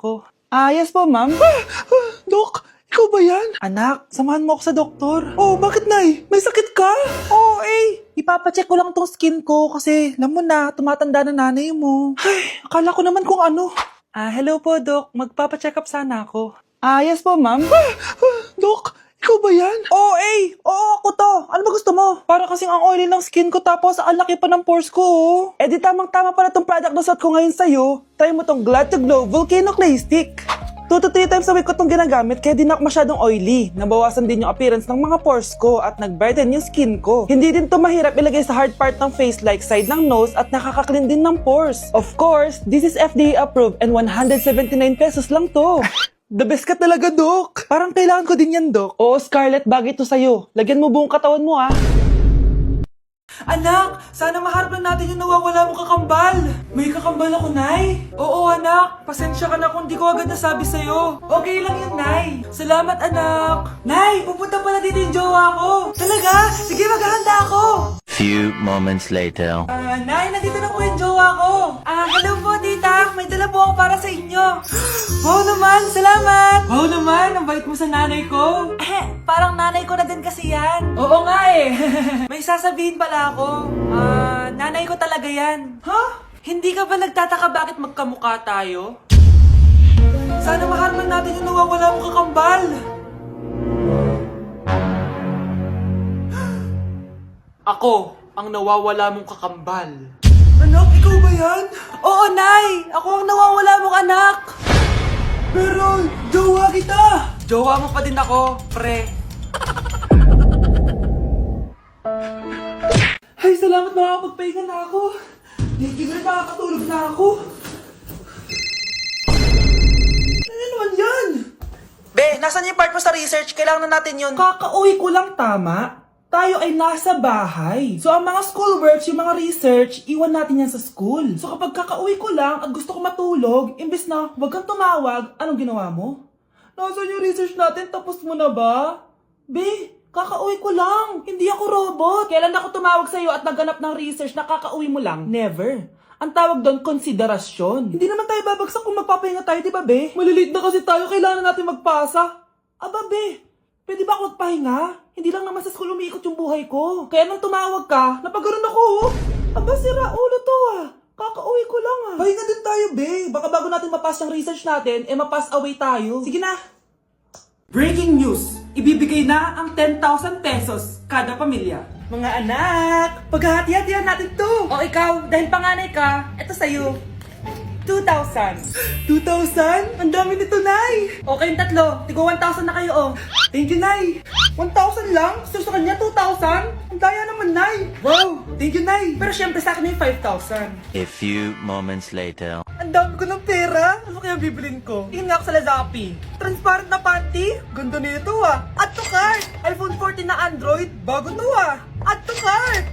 ko. Yes po, ma'am. Dok, ikaw ba yan? Anak, samahan mo ako sa doktor. Oh, bakit, Nay? May sakit ka? Oo, ipapacheck ko lang tong skin ko kasi, alam mo na, tumatanda na nanay mo. Ay, akala ko naman kung ano. Hello po, Dok. Magpapacheck up sana ako. Yes po, ma'am. Dok, ikaw ba yan? Oo, ako to. Ano ba gusto mo? Para kasing ang oily ng skin ko tapos ang laki pa ng pores ko, oh. Di tamang-tama pala tong product na suot ko ngayon sa'yo. Try mo tong Glad to Glow Volcano Clay Stick. 2 to 3 times a week ko itong ginagamit kaya di na ako masyadong oily. Nabawasan din yung appearance ng mga pores ko at nag-brighten yung skin ko. Hindi din to mahirap ilagay sa hard part ng face like side ng nose at nakaka-clean din ng pores. Of course, this is FDA approved and 179 pesos lang to. The best ka talaga, Dok. Parang kailangan ko din yan, Dok. Oo, Scarlett, bagay to sa'yo. Lagyan mo buong katawan mo, ah. Anak, sana maharap lang natin yung nawawala mong kakambal. May kakambal ako, Nay. Oo, anak. Pasensya ka na kung di ko agad nasabi sa'yo. Okay lang yun, Nay. Salamat, anak. Nay, pupunta pala dito yung jowa ko. Talaga? Sige, maghahanda ako. Few moments later. Nay, nandito na po yung jowa ko. Hello po, tita. May dala po ako para sa inyo. Wow naman, salamat. Wow naman, ang bait mo sa nanay ko. Parang nanay ko na din kasi yan. Oo nga eh. May sasabihin pala ako. Nanay ko talaga yan. Hindi ka ba nagtataka bakit magkamukha tayo? Sana maharman natin yung nawawala mong kakambal. Ako, ang nawawala mong kakambal. Anak, ikaw ba yan? Oo, Nay! Ako ang nawawala mong anak! Pero, jowa kita! Jowa mo pa din ako, pre. Ay, salamat, makakapagpahinga na ako. Hindi ko na nakakatulog na ako. Ano naman yan? Be, nasan yung part mo sa research? Kailangan na natin yun. Kakauwi ko lang, tama? Tayo ay nasa bahay. So, ang mga schoolworks, yung mga research, iwan natin yan sa school. So, kapag kakauwi ko lang at gusto ko matulog, imbes na huwag kang tumawag, anong ginawa mo? Nasaan yung research natin? Tapos mo na ba? Be, kakauwi ko lang. Hindi ako robot. Kailan ako tumawag sa'yo at nagganap ng research na kakauwi mo lang? Never. Ang tawag doon, konsiderasyon. Hindi naman tayo babagsak kung magpapahinga tayo, di ba, be? Maliliit na kasi tayo, kailangan natin magpasa. Aba, be, pwede ba ako magpahinga? Hindi lang naman sa school umiikot yung buhay ko. Kaya nung tumawag ka, napagaron ako, oh. Aba, sira ulo to, ah. Kakauwi ko lang, ah. Pahinga din tayo, be. Baka bago natin mapass yung research natin, mapass away tayo. Sige na. Breaking news! Ibibigay na ang 10,000 pesos kada pamilya. Mga anak, paghahati-hatihan natin to. O ikaw, dahil panganay ka, eto sa'yo. 2,000. 2,000? Ang dami nito, Nay. O kayong tatlo, tigo 1,000 na kayo, oh. Thank you, Nay. 1,000 lang? So sa kanya, 2,000? Ang daya naman, Nay. Wow, thank you, Nay. Pero syempre sa akin yung 5,000. A few moments later. Ang dami ko ng pera. Ano kaya bibilin ko? Tingin nga ako sa Lazappi. Transparent na panty. Ganda nito, ah. Add to cart. iPhone 14 na Android. Bago to, ah. Add to cart.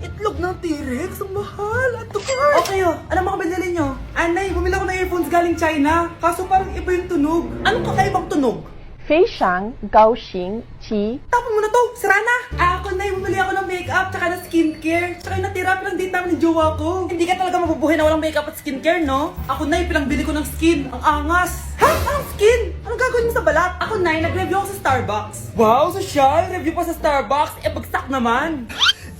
Itlog ng T-Rex. Ang mahal. Add to cart. Okay, oh. Ano mga binili nyo? Anay, bumili ako ng earphones galing China. Kaso parang iba yung tunog. Anong kakaibang tunog? 非常高兴及 Tapon mo na to! Sira na! Ako na bumili ako ng makeup tsaka ng skincare. Tsaka yung natira pa ng date namin ni jowa ko. Hindi ka talaga mabubuhay na walang makeup at skincare, no? Ako na bili ko ng skin. Ang angas! Ha? Anong skin? Anong gagawin mo sa balat? Ako na nag-review ako sa Starbucks. Wow, social! Review pa sa Starbucks? Bagsak naman!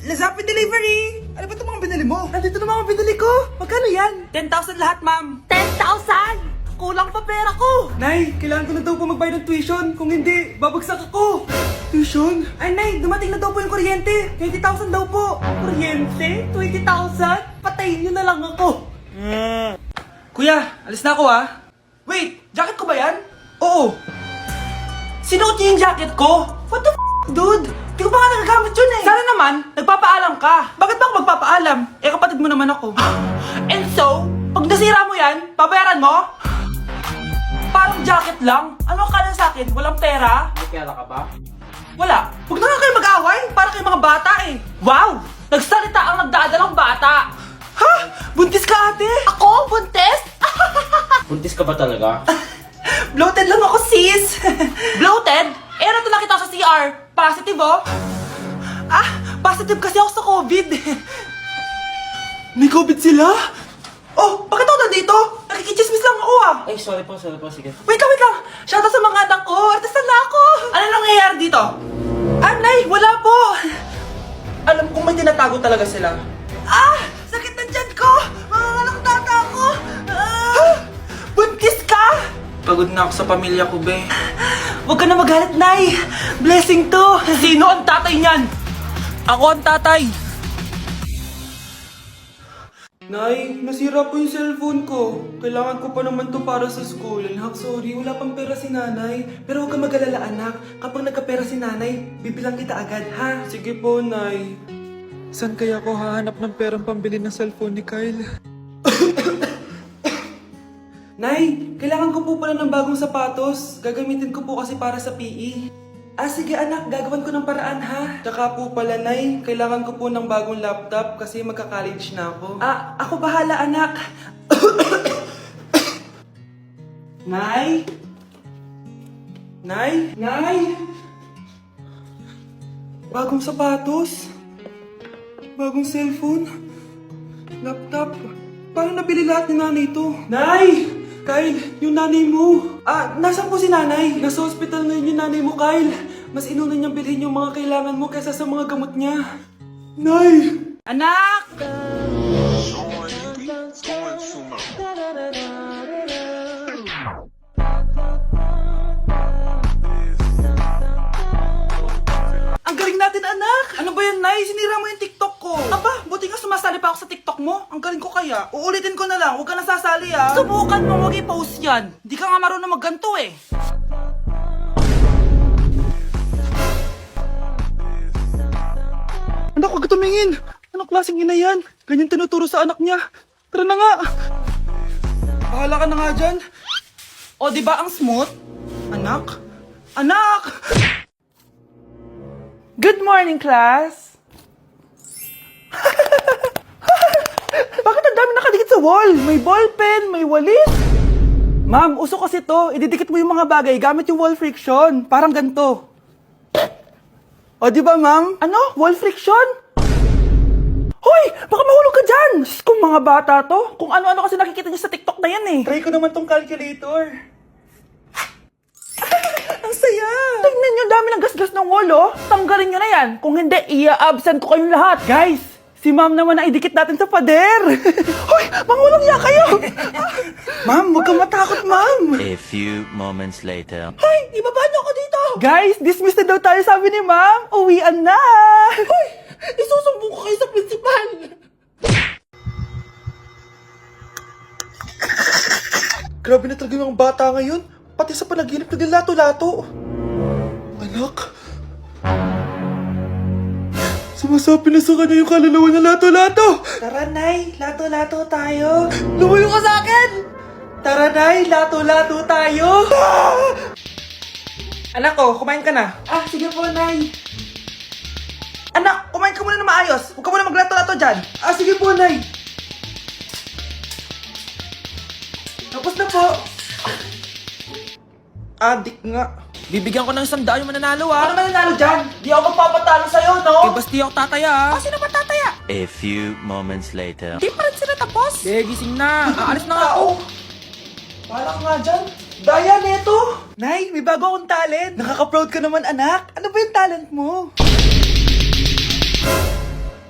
Lazappi Delivery! Ano ba itong mga binili mo? Nandito na mga binili ko! Magkano yan? 10,000 lahat, ma'am! 10,000! Kulang pa pera ko! Nay, kailangan ko na daw po magbayad ng tuition. Kung hindi, babagsak ako. Tuition? Ay, Nay, dumating na daw po yung kuryente. 20,000 daw po. Kuryente? 20,000? Patayin niyo na lang ako. Kuya, alis na ako, ah. Wait, jacket ko ba yan? Oo. Sinuot niyo yung jacket ko? What the dude? Di ko pa nga nagagamit yun eh. Sana naman, nagpapaalam ka. Bakit ba ako magpapaalam? Kapatid mo naman ako. And so, pag nasira mo yan, babayaran mo? Parang jacket lang? Ano akala sa akin? Walang pera? May pera ka ba? Wala. Huwag na nga kayo mag-away. Para kayo mga bata eh. Wow! Nagsalita ang nagdadalang bata. Ha? Buntis ka, ate? Ako? Buntis? Buntis ka ba talaga? Bloated lang ako, sis. Bloated? Ano ito nakita ko sa CR? Positive, oh. Positive kasi ako sa COVID. May COVID sila? Oh, bakit ako nandito? nakikichismis lang ako ah. Ay, sorry po, sige. Wait lang. Shoutout sa mga anak ko. Artista na ako. Ano nangyayari dito? Nay, wala po. Alam kong may tinatago talaga sila. Sakit na dyan ko. Manganganak tata ako. Buntis ka? Pagod na ako sa pamilya ko, be. Huwag ka na magalit, Nay. Blessing to. Sino ang tatay niyan? Ako ang tatay. Nay, nasira po yung cellphone ko. Kailangan ko pa naman to para sa school. Anak, sorry, wala pang pera si nanay. Pero huwag ka mag-alala, anak. Kapag nagkapera si nanay, bibilang kita agad, ha? Sige po, Nay. Saan kaya ako hahanap ng perang pambili ng cellphone ni Kyle? Nay, kailangan ko po pala ng bagong sapatos. Gagamitin ko po kasi para sa PE. Sige anak, gagawin ko ng paraan ha. Tsaka po pala Nay, kailangan ko po ng bagong laptop kasi magka-college na ako. Ako bahala anak. Nay? Nay? Bagong sapatos? Bagong cellphone? Laptop? Paano nabili lahat ni nanay ito? Nay! Kyle, yung nanay mo. Nasaan po si nanay? Nasa hospital ngayon yung nanay mo, Kyle. Mas inuna niyang bilhin yung mga kailangan mo kaysa sa mga gamot niya. Nay! Anak! Ang galing natin, anak! Ano ba yan, Nay? Sinira mo yung TikTok ko. Aba, buti nga sumasali pa ako sa TikTok mo. Ang galing ko kaya. Uulitin ko na lang. Huwag ka nasasali, ah. Subukan mo, huwag i-post yan. Di ka nga marunong magganto, eh. Anak, huwag ka tumingin. Anong klaseng ina yan? Ganyan tinuturo sa anak niya. Tara na nga. Bahala ka na nga dyan. O, di ba ang smooth? Anak? Good morning, class! Bakit ang dami nakadikit sa wall? May ballpen, may walis. Ma'am, uso kasi to. Ididikit mo yung mga bagay gamit yung wall friction. Parang ganito. O, di ba, ma'am? Ano? Wall friction? Hoy! Baka mahulog ka dyan! Kung mga bata to, kung ano-ano kasi nakikita niyo sa TikTok na yan eh. Try ko naman tong calculator. Ang saya! Tingnan nyo, dami ng gasgas ng wall, oh. Tanggalin nyo na yan. Kung hindi, i-absent ko kayong lahat. Guys, si ma'am naman ang idikit natin sa pader. Hoy, mangulong niya kayo! Ma'am, huwag kang matakot, ma'am. A few moments later. Hoy, ibaba niyo ako dito. Guys, dismiss na daw tayo, sabi ni ma'am. Uwian na. Hoy, isusumbong ko kayo sa principal. Grabe na talaga yung bata ngayon. Pati sa panaginip na dilato-lato. Anak. Sumasabi na sa kanya yung kaluluwa na lato-lato. Tara, Nay. Lato-lato tayo. Lumayo ka sa akin. Tara, Nay. Lato-lato tayo. Anak ko, kumain ka na. Sige po, Nay. Anak, kumain ka muna na maayos. Huwag ka muna maglato-lato dyan. Sige po, Nay. Tapos na po. Adik nga. Bibigyan ko ng 100 yung mananalo, ah. Ano mananalo dyan? Di ako magpapatalo sa'yo, no? Basta di ako tataya, ah. Sino ba tataya? A few moments later. Di pa rin sila tapos. Gising na. Aalis na nga ako. Parang nga dyan. Daya neto. Nay, may bago akong talent. Nakaka-proud ka naman, anak. Ano ba yung talent mo?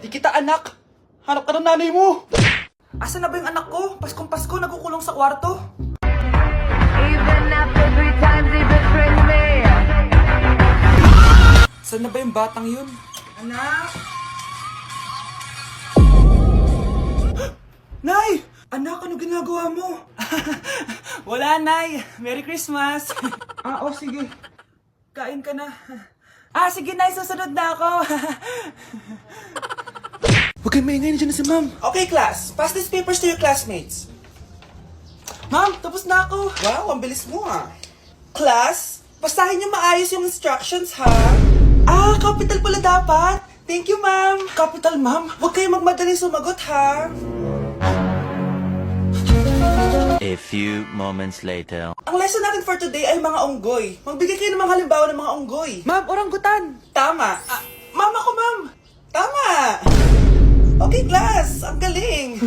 Di kita anak. Hanap ka ng nanay mo. Asan na ba yung anak ko? Paskong Pasko, nagkukulong sa kwarto. Even after 3 times he betrayed me. Saan na ba yung batang yun? Anak! Nay! Anak, ano ginagawa mo? Wala, Nay. Merry Christmas. Sige. Kain ka na. Sige, Nay. Susunod na ako. Huwag kayong maingay, nandiyan na si Ma'am. Okay, class. Pass these papers to your classmates. Ma'am, tapos na ako. Wow, ang bilis mo ah. Class, basahin niyo maayos yung instructions ha. Capital pala dapat. Thank you, ma'am. Capital, ma'am. Huwag kayong magmadaling sumagot ha. A few moments later. Ang lesson natin for today ay mga unggoy. Magbigay kayo ng mga halimbawa ng mga unggoy. Ma'am, oranggutan. Tama. Ma'am ako, ma'am. Tama. Okay, class. Ang galing.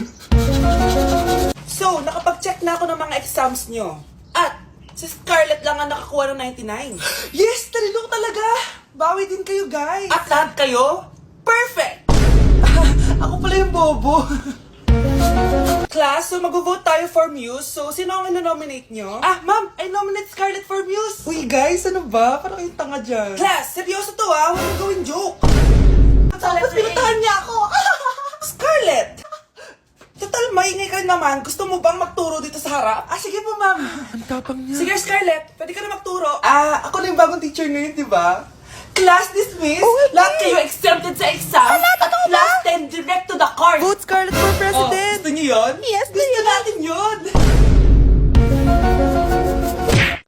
So, nakapag-check na ako ng mga exams nyo. At, si Scarlett lang ang nakakuha ng 99. Yes! Talino talaga! Bawi din kayo, guys! At lahat kayo, perfect! Ako pala yung bobo. Class, so mag-vote tayo for Muse. So, sino ang ino-nominate nyo? Ah, ma'am, I nominate Scarlett for Muse. Uy, guys, ano ba? Parang kayong tanga dyan. Class, seryoso to ah. Huwag mo gawin joke. Tapos pinuntahan niya ako. Scarlett! Total, maingay ka naman. Gusto mo bang magturo dito sa harap? Ah, sige po, ma'am. Ang tapang niya. Sige, Scarlett. Pwede ka na magturo. Ah, ako na yung bagong teacher ngayon, di ba? Class dismissed. Lahat kayo exempted sa exam. At class 10 direct to the course. Vote Scarlett for president! Gusto niyo yun? Yes, Gusto natin yun.